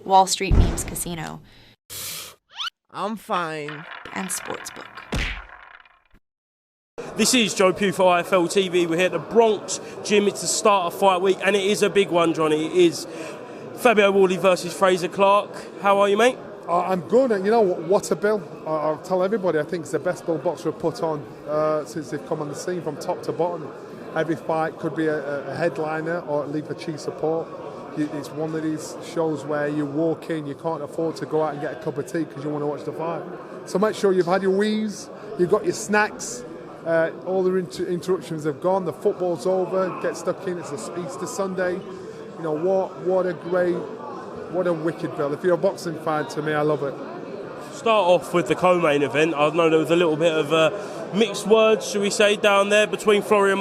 Wall Street Memes Casino, I'm fine. and Sportsbook. This is Joe Pugh for IFLTV. We're here at the Bronx Gym. It's the start of fight week, and it is a big one, Johnny. It is Fabio Wardley versus Fraser Clark. How are you, mate? I'm good, and you know what a bill. I'll tell everybody, I think it's the best bill BOXXER have put on since they've come on the scene from top to bottom. Every fight could be a headliner or at least a chief support. It's one of these shows where you walk in, you can't afford to go out and get a cup of tea because you want to watch the fight. So make sure you've had your wheeze, you've got your snacks, all the interruptions have gone, the football's over, get stuck in, it's Easter Sunday. You know, what a wicked bill. If you're a boxing fan, to me, I love it. Start off with the co-main event. I know there was a little bit of mixed words, shall we say, down there between Florio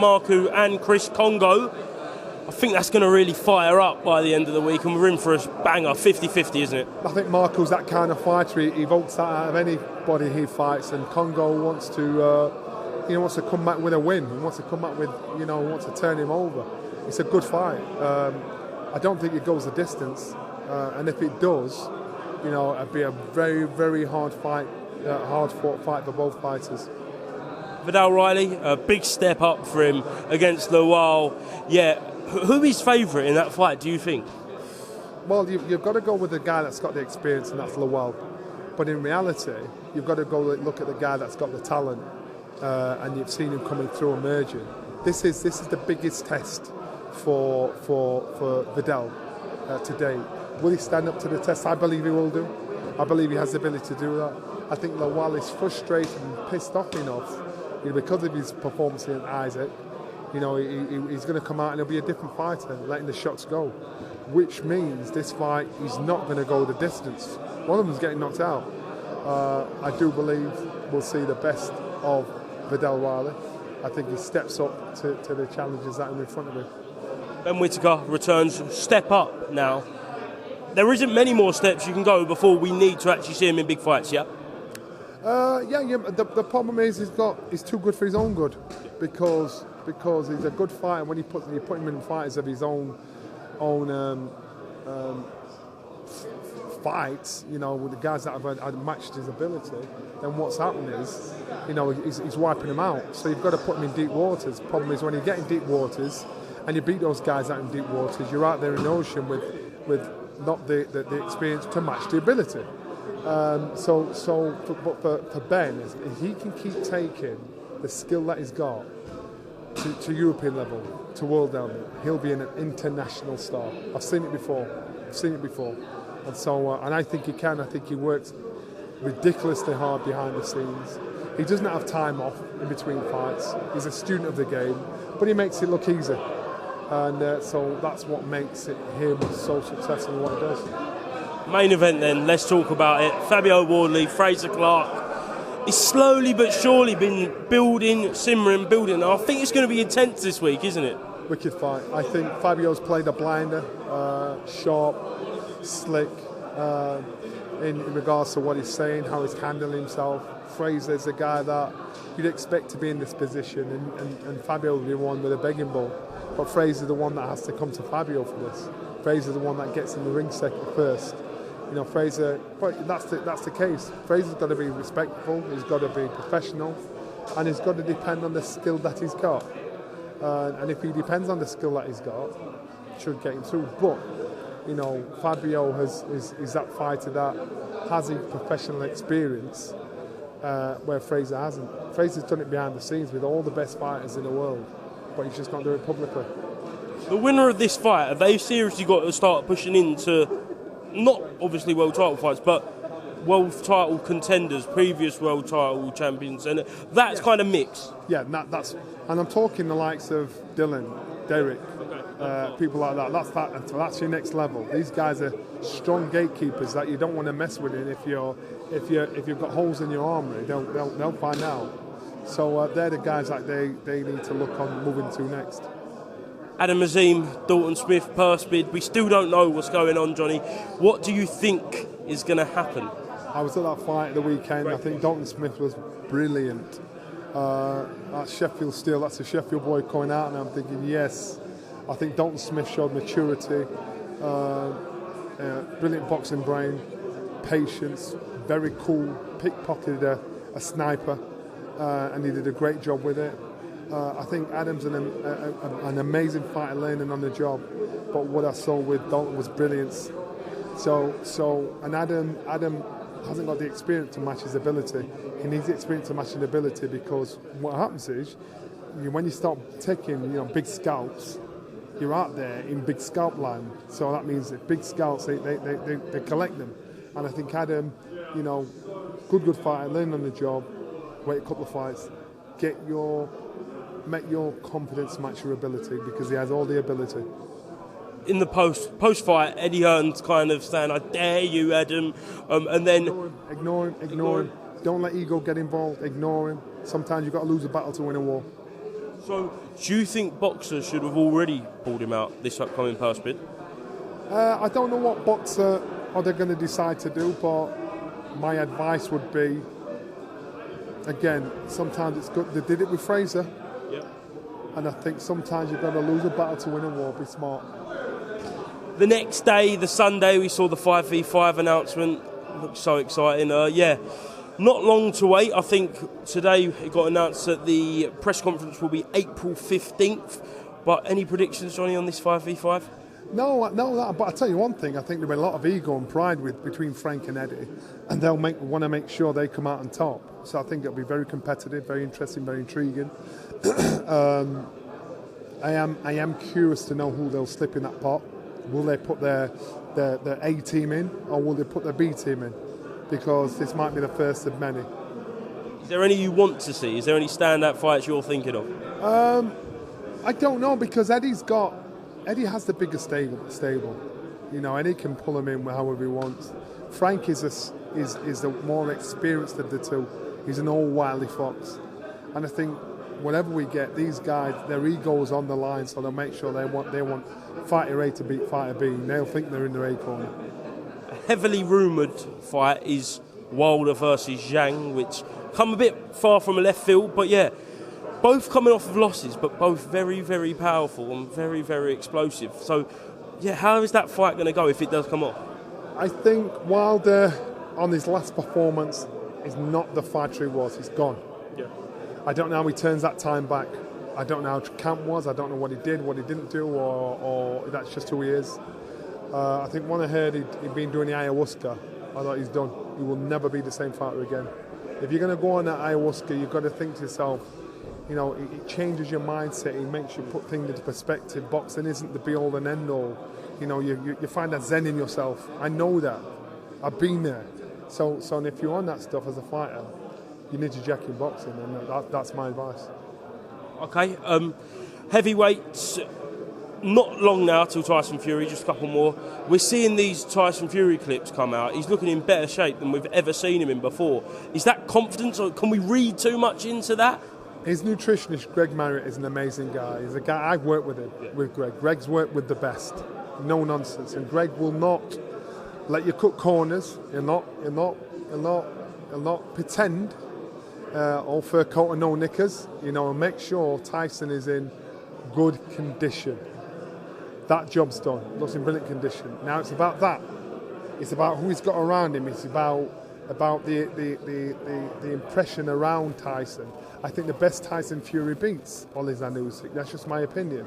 and Chris Congo. I think that's going to really fire up by the end of the week, and we're in for a banger, 50-50, isn't it? I think Marco's that kind of fighter. He evokes that out of anybody he fights, and Congo wants to, wants to come back with a win. He wants to come back with, wants to turn him over. It's a good fight. I don't think it goes the distance, and if it does, it'd be a very, very hard fight, hard-fought fight for both fighters. Vidal Riley, a big step up for him against Lowell. Yeah. Who is favourite in that fight, do you think? Well, you've got to go with the guy that's got the experience, and that's Lowell. But in reality, you've got to go look at the guy that's got the talent, and you've seen him coming through, emerging. This is the biggest test for Vidal to date. Will he stand up to the test? I believe he will do. I believe he has the ability to do that. I think Lowell is frustrated and pissed off enough because of his performance in Isaac. He's going to come out and he'll be a different fighter, letting the shots go, which means this fight is not going to go the distance. One of them's getting knocked out. I do believe we'll see the best of Vidal Riley. I think he steps up to the challenges that are in front of him. Ben Whittaker returns, step up now. There isn't many more steps you can go before we need to actually see him in big fights, yeah? The problem is he's too good for his own good, because he's a good fighter. When you put him in fighters of his own fights, with the guys that have matched his ability, then what's happening is, he's wiping them out. So you've got to put him in deep waters. Problem is, when you get in deep waters and you beat those guys out in deep waters, you're out there in the ocean with not the experience to match the ability. But for Ben, if he can keep taking the skill that he's got to European level, to world level, he'll be an international star. I've seen it before. And so, and I think he can. I think he works ridiculously hard behind the scenes. He doesn't have time off in between fights. He's a student of the game, but he makes it look easy. And so that's what makes him so successful in what he does. Main event then, let's talk about it. Fabio Wardley, Fraser Clark. It's slowly but surely been simmering. I think it's going to be intense this week, isn't it? Wicked fight. I think Fabio's played a blinder, sharp, slick, in regards to what he's saying, how he's handling himself. Fraser's a guy that you'd expect to be in this position, and Fabio will be one with a begging bowl. But Fraser's the one that has to come to Fabio for this. Fraser's the one that gets in the ring first. Fraser, but that's the case. Fraser's got to be respectful, he's got to be professional, and he's got to depend on the skill that he's got. And if he depends on the skill that he's got, it should get him through. But, Fabio is that fighter that has a professional experience where Fraser hasn't. Fraser's done it behind the scenes with all the best fighters in the world, but he's just not doing it publicly. The winner of this fight, have they seriously got to start pushing into, not obviously world title fights, but world title contenders, previous world title champions, and that's kind of mixed. Yeah, and I'm talking the likes of Dylan, Derek, people like that. That's your next level. These guys are strong gatekeepers that you don't want to mess with. And if you've got holes in your armour, they'll find out. So they're the guys that they need to look on moving to next. Adam Azim, Dalton Smith, purse bid. We still don't know what's going on, Johnny. What do you think is going to happen? I was at that fight at the weekend. I think Dalton Smith was brilliant. That's Sheffield Steel. That's a Sheffield boy coming out, and I'm thinking, yes. I think Dalton Smith showed maturity. brilliant boxing brain, patience, very cool, pickpocketed a sniper, and he did a great job with it. I think Adam's an amazing fighter learning on the job, but what I saw with Dalton was brilliance. And Adam hasn't got the experience to match his ability. He needs the experience to match his ability, because what happens is, when you start taking big scalps, you're out there in big scalp land. So that means that big scalps, they collect them. And I think Adam, good fighter, learn on the job, wait a couple of fights, make your confidence match your ability, because he has all the ability. In the post-fight, Eddie Hearn's kind of saying, "I dare you, Adam," and then ignore him. Don't let ego get involved. Ignore him. Sometimes you've got to lose a battle to win a war. So, do you think BOXXER should have already pulled him out this upcoming purse bid? I don't know what BOXXER are they going to decide to do, but my advice would be, again, sometimes it's good. They did it with Fraser. Yeah. And I think sometimes you've got to lose a battle to win a war. Be smart. The next day, the Sunday, we saw the 5v5 announcement. Looks so exciting. Not long to wait. I think today it got announced that the press conference will be April 15th. But any predictions, Johnny, on this 5v5? No, but I'll tell you one thing. I think there'll be a lot of ego and pride between Frank and Eddie, and they'll want to make sure they come out on top. So I think it'll be very competitive, very interesting, very intriguing. I am curious to know who they'll slip in that pot. Will they put their A team in, or will they put their B team in? Because this might be the first of many. Is there any you want to see? Is there any standout fights you're thinking of? I don't know, because Eddie has the bigger stable. Eddie can pull him in however he wants. Frank is the more experienced of the two. He's an old wily fox, and I think whatever we get, these guys, their egos on the line, so they'll make sure they want fighter A to beat fighter B. And they'll think they're in their A corner. A heavily rumoured fight is Wilder versus Zhang, which come a bit far from a left field, but yeah, both coming off of losses, but both very, very powerful and very, very explosive. So, yeah, how is that fight going to go if it does come off? I think Wilder, on his last performance, is not the fighter he was. He's gone. Yeah. I don't know how he turns that time back. I don't know how camp was. I don't know what he did, what he didn't do, or that's just who he is. I think when I heard he'd been doing the ayahuasca, I thought he's done. He will never be the same fighter again. If you're going to go on that ayahuasca, you've got to think to yourself, it changes your mindset. It makes you put things into perspective. Boxing isn't the be-all and end-all. You find that zen in yourself. I know that. I've been there. So if you're on that stuff as a fighter, you need to jack in boxing, and that's my advice. Okay, heavyweights, not long now till Tyson Fury, just a couple more. We're seeing these Tyson Fury clips come out. He's looking in better shape than we've ever seen him in before. Is that confidence, or can we read too much into that? His nutritionist, Greg Marriott, is an amazing guy. He's a guy, I've worked with him, with Greg. Greg's worked with the best. No nonsense. And Greg will not let you cut corners. He'll not pretend all fur coat and no knickers. And make sure Tyson is in good condition. That job's done. Looks in brilliant condition. Now it's about that. It's about who he's got around him. It's about the impression around Tyson. I think the best Tyson Fury beats Alexander Usyk. That's just my opinion.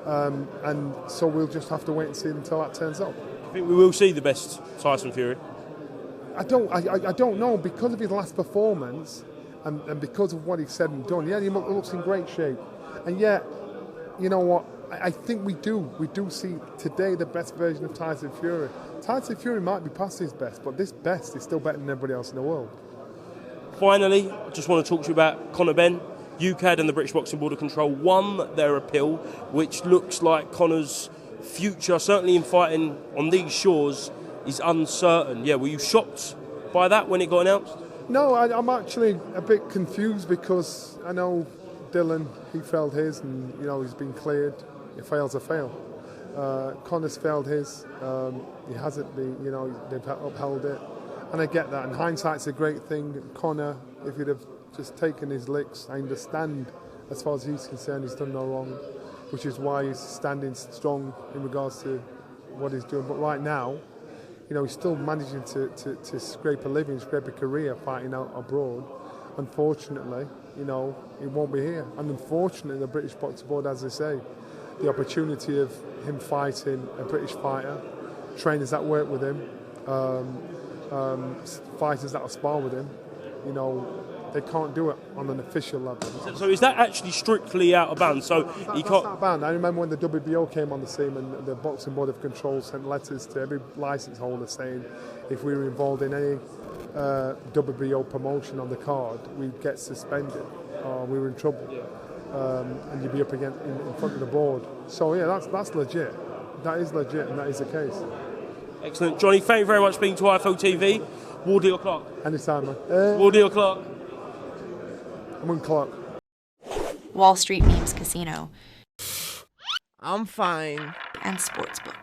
And so we'll just have to wait and see until that turns up. I think we will see the best Tyson Fury. I don't know, because of his last performance and because of what he said and done. Yeah, he looks in great shape. And yet, you know what? I think we do see today the best version of Tyson Fury. Tyson Fury might be past his best, but this best is still better than everybody else in the world. Finally, I just want to talk to you about CONOR BENN. UKAD and the British Boxing Board of Control won their appeal, which looks like Conor's future, certainly in fighting on these shores, is uncertain. Yeah, were you shocked by that when it got announced? No, I'm actually a bit confused, because I know Dylan, he failed his, and he's been cleared. If fail's a fail. Conor's failed his. He hasn't been. They've upheld it, and I get that. And hindsight's a great thing. Conor, if he'd have just taken his licks, I understand. As far as he's concerned, he's done no wrong, which is why he's standing strong in regards to what he's doing. But right now, he's still managing to scrape a living, scrape a career fighting out abroad. Unfortunately, he won't be here. And unfortunately, the British Boxing Board, as I say, the opportunity of him fighting a British fighter, trainers that work with him, fighters that spar with him, they can't do it on an official level. So is that actually strictly out of bounds? So he That's can't. not banned. I remember when the WBO came on the scene and the Boxing Board of Control sent letters to every licence holder saying if we were involved in any WBO promotion on the card, we'd get suspended or we were in trouble. And you'd be up again in front of the board. So yeah, that's legit. That is legit, and that is the case. Excellent, Johnny. Thank you very much for being to IFLTV. Wardley or Clark? Anytime, man. Wardley or Clark? I'm on Clark. Wall Street Memes Casino, I'm fine. and Sportsbook.